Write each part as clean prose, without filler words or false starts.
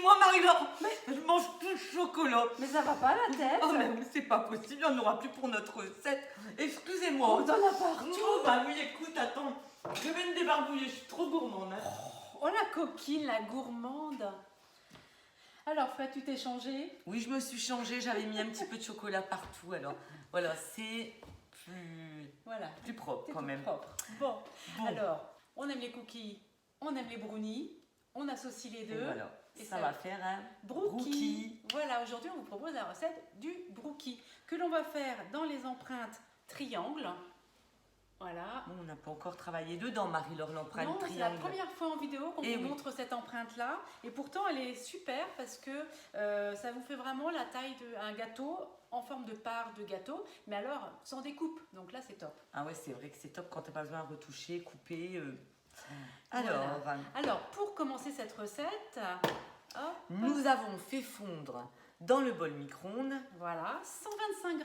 Excuse-moi, Marie-Laure, mais je mange tout le chocolat. Mais ça va pas la tête? Oh, mais c'est pas possible, il n'y en aura plus pour notre recette. Excusez-moi. Oh, t'en as partout. Oh, bah oui, écoute, attends. Je vais me débarbouiller, je suis trop gourmande. Hein. Oh, la coquine, la gourmande. Alors, Fred, tu t'es changée? Oui, je me suis changée, j'avais mis un petit peu de chocolat partout. Alors, voilà, c'est plus propre C'est quand tout même. propre. Bon. Bon. Alors, on aime les cookies, on aime les brownies, on associe les Et deux. voilà, Et ça va faire un brookie. Voilà, aujourd'hui, on vous propose la recette du brookie que l'on va faire dans les empreintes triangles. Voilà. Bon, on n'a pas encore travaillé dedans, Marie-Laure, l'empreinte Non, c'est la triangle. première fois en vidéo qu'on Eh vous oui. montre cette empreinte-là. Et pourtant, elle est super parce que ça vous fait vraiment la taille d'un gâteau en forme de part de gâteau, mais alors sans découpe. Donc là, c'est top. Ah ouais, c'est vrai que c'est top quand t'as pas besoin de retoucher, couper. Voilà. Alors, Alors, pour commencer cette recette, hop, nous avons fait fondre dans le bol micro-ondes voilà, 125 g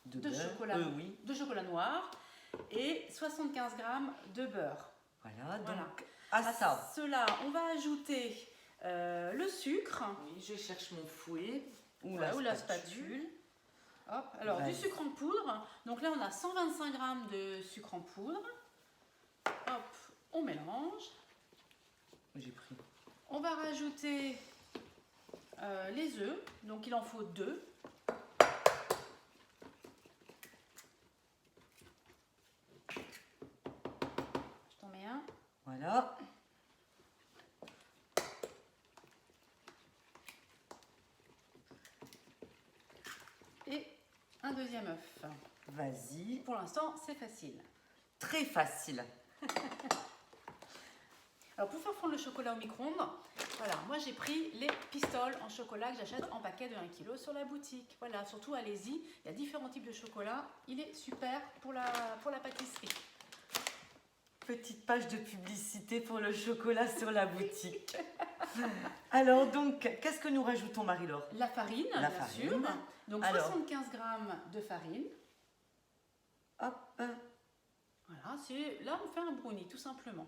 de beurre. chocolat, Oui. de chocolat noir et 75 g de beurre. Voilà, Voilà. donc à ça. Cela, on va ajouter le sucre. Oui, je cherche mon fouet ou Voilà, la ou la spatule. spatule. Hop, alors Vas-y. du sucre en poudre. Donc là, on a 125 g de sucre en poudre. Hop, on mélange. J'ai pris. On va rajouter les œufs. Donc il en faut 2. Je t'en mets un. Voilà. Et un deuxième œuf. Vas-y. Pour l'instant, c'est facile. Très facile. Alors pour faire fondre le chocolat au micro-ondes, voilà, moi j'ai pris les pistoles en chocolat que j'achète en paquet de 1 kg sur la boutique. Voilà, surtout allez-y, il y a différents types de chocolat. Il est super pour la pâtisserie. Petite page de publicité pour le chocolat sur la boutique. Alors donc, qu'est-ce que nous rajoutons, Marie-Laure? La farine, La bien farine. sûr. Donc Alors. 75 g de farine. Hop. Voilà, là on fait un brownie tout simplement.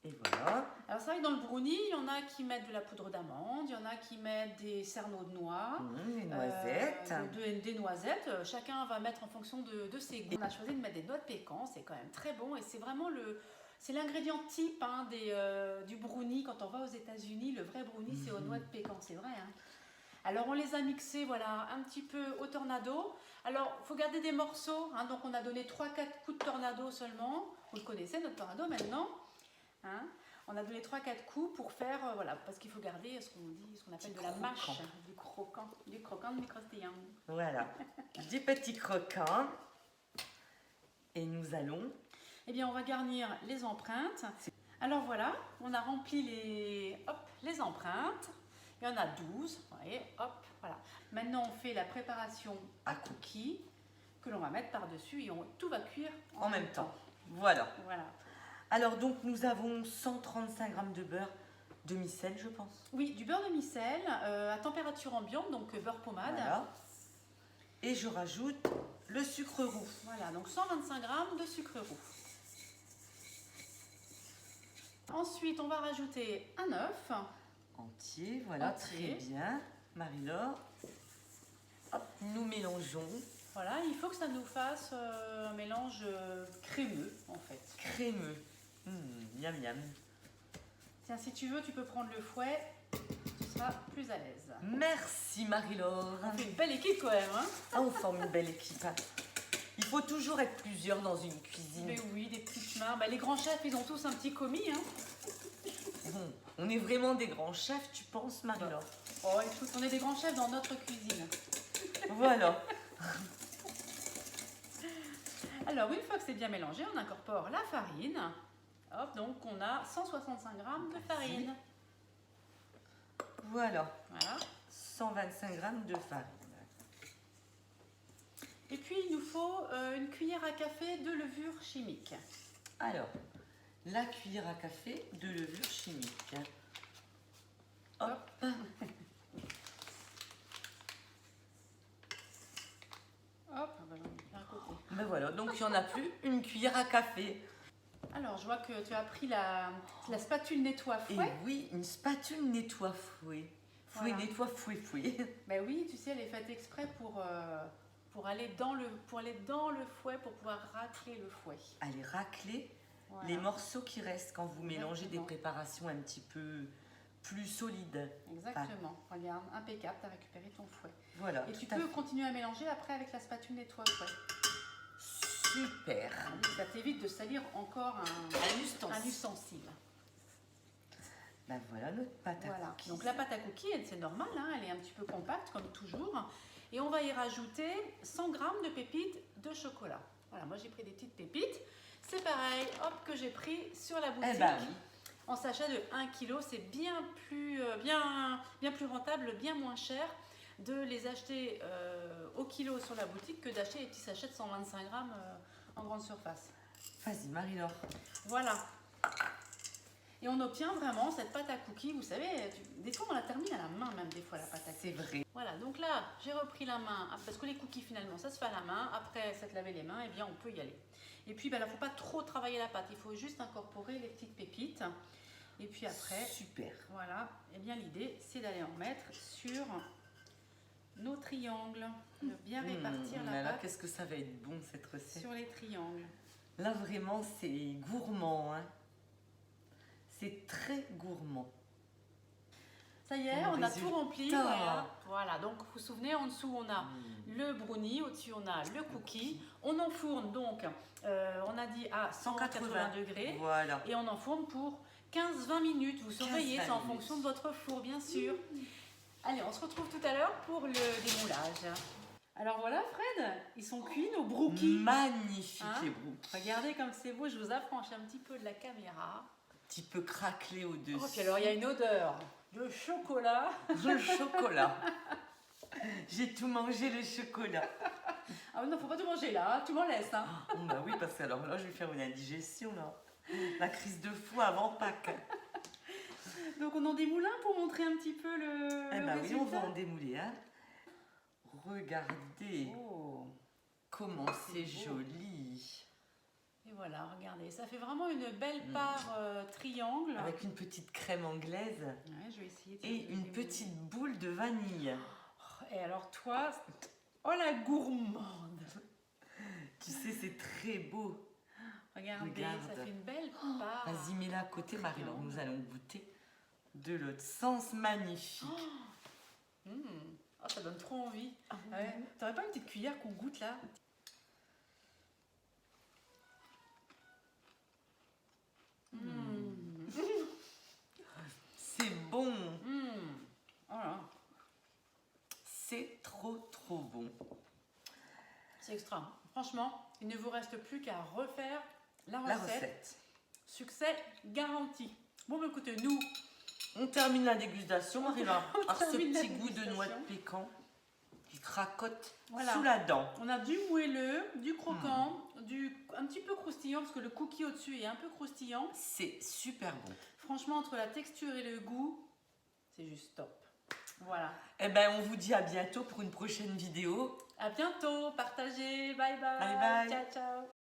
Et voilà. Alors c'est vrai que dans le brownie, il y en a qui mettent de la poudre d'amande, il y en a qui mettent des cerneaux de noix. Les noisettes. Des noisettes. Chacun va mettre en fonction de ses goûts. On a choisi de mettre des noix de pécan, c'est quand même très bon et c'est vraiment c'est l'ingrédient type du brownie. Quand on va aux États-Unis, le vrai brownie c'est aux noix de pécan, c'est vrai. Hein. Alors on les a mixés voilà, un petit peu au tornado. Alors il faut garder des morceaux, hein, donc on a donné 3-4 coups de tornado seulement. Vous le connaissez notre tornado maintenant. Hein. On a donné 3-4 coups pour faire, voilà, parce qu'il faut garder ce qu'on appelle de la mâche, du croquant du croustillant. Voilà, du petit croquant. Et nous allons... Eh bien, on va garnir les empreintes. Alors voilà, on a rempli les empreintes. Il y en a 12, vous voyez, hop, voilà. Maintenant, on fait la préparation à cookies que l'on va mettre par-dessus et tout va cuire en même temps. Voilà. Voilà. Alors donc nous avons 135 g de beurre demi-sel, je pense. Oui, du beurre demi-sel à température ambiante, donc beurre pommade. Voilà. Et je rajoute le sucre roux. Voilà, donc 125 g de sucre roux. Ensuite, on va rajouter un œuf. Entier, voilà, Entier. très bien. Marie-Laure, hop, nous mélangeons. Voilà, il faut que ça nous fasse un mélange crémeux, en fait. Crémeux. Miam miam. Tiens, si tu veux, tu peux prendre le fouet, tu seras plus à l'aise. Merci Marie-Laure. On fait une belle équipe quand même, hein? Ah, on forme une belle équipe. Il faut toujours être plusieurs dans une cuisine. Mais oui, des petites mains. Bah, les grands chefs, ils ont tous un petit commis, hein? On est vraiment des grands chefs, tu penses, Marie-Laure? Oh, écoute, on est des grands chefs dans notre cuisine. Voilà. Alors, une fois que c'est bien mélangé, on incorpore la farine. Hop, donc on a 165 g de farine. Voilà. Voilà. 125 g de farine. Et puis, il nous faut une cuillère à café de levure chimique. Alors, la cuillère à café de levure chimique. Hop. Hop, on va le mettre d'un côté. Ben voilà, donc il n'y en a plus, une cuillère à café. Alors, je vois que tu as pris la spatule nettoie Et fouet. oui, une spatule nettoie fouet. Fouet Voilà. nettoie fouet. Ben oui, tu sais, elle est faite exprès pour aller dans le fouet, pour pouvoir racler le fouet. Allez racler Voilà. les morceaux qui restent quand vous mélangez des Exactement. préparations un petit peu plus solides. Exactement. Regarde, impeccable, tu as récupéré ton fouet. Voilà, Et tu tout à peux fait. continuer à mélanger après avec la spatule nettoie fouet. Super. Ça t'évite de salir encore un ustensile. Ben voilà notre pâte à Voilà. cookies. Donc la pâte à cookies, c'est normal, hein, elle est un petit peu compacte comme toujours. Et on va y rajouter 100 g de pépites de chocolat. Voilà, moi j'ai pris des petites pépites. C'est pareil, hop, que j'ai pris sur la boutique. Eh ben oui. En sachet de 1 kg, c'est bien plus rentable, bien moins cher de les acheter au kilo sur la boutique que d'acheter les petits sachets de 125 g en grande surface. Vas-y Marie-Laure. Voilà. Et on obtient vraiment cette pâte à cookies, vous savez, des fois on la termine à la main même, des fois la pâte à cookies. C'est vrai. Voilà, donc là j'ai repris la main, parce que les cookies finalement ça se fait à la main, après s'être lavé les mains, et bien on peut y aller. Et puis ben, là, il ne faut pas trop travailler la pâte, il faut juste incorporer les petites pépites. Et puis après, Super. voilà, et bien l'idée c'est d'aller en mettre sur nos triangles, de bien répartir la là, pâte qu'est-ce que ça va être bon cette recette. sur les triangles. Là vraiment c'est gourmand. Hein. C'est très gourmand. Ça y est, Bon, on a résultat. tout rempli. Voilà, donc vous vous souvenez, en dessous on a le brownie, au-dessus on a le cookie. On enfourne donc, on a dit à 180 degrés. Voilà. Et on enfourne pour 15-20 minutes. Vous surveillez, 15-20 c'est en minutes. fonction de votre four, bien sûr. Allez, on se retrouve tout à l'heure pour le démoulage. Alors voilà, Fred, ils sont cuits nos brookies. Magnifique Hein, les brookies. regardez comme c'est beau, je vous approche un petit peu de la caméra. Un petit peu craquelé au-dessus. Oh, puis alors il y a une odeur de chocolat. Le chocolat. J'ai tout mangé le chocolat. Ah non, faut pas tout manger là, hein, tu m'en laisses. Hein. Oh, bah oui, parce que alors là, je vais faire une indigestion là. La crise de foie avant Pâques. Donc on en démoule un pour montrer un petit peu le Eh bah oui, résultat. on va en démouler. Hein. Regardez Oh. comment c'est C'est beau. joli. Et voilà, regardez, ça fait vraiment une belle part triangle. Avec une petite crème anglaise Ouais, je vais essayer de et une démouler. petite boule de vanille. Et alors toi, oh la gourmande. Tu sais, c'est très beau. Regardez, Regarde. ça fait une belle part. Vas-y, mets-la à côté, Marie-Laure. Nous allons goûter de l'autre sens magnifique. Oh, ça donne trop envie. Ouais. T'aurais pas une petite cuillère qu'on goûte là? C'est bon. Voilà. C'est trop bon. C'est extra. Franchement, il ne vous reste plus qu'à refaire la La recette. recette. Succès garanti. Bon, bah, écoutez, nous, On termine la dégustation, Marie-Laure. On Alors, ce termine la petit goût de dégustation. noix de pécan qui cracote Voilà. sous la dent. on a du moelleux, du croquant, un petit peu croustillant, parce que le cookie au-dessus est un peu croustillant. C'est super bon. Franchement, entre la texture et le goût, c'est juste top. Voilà. Eh ben, on vous dit à bientôt pour une prochaine vidéo. À bientôt, partagez, bye bye. Bye bye. Ciao, ciao.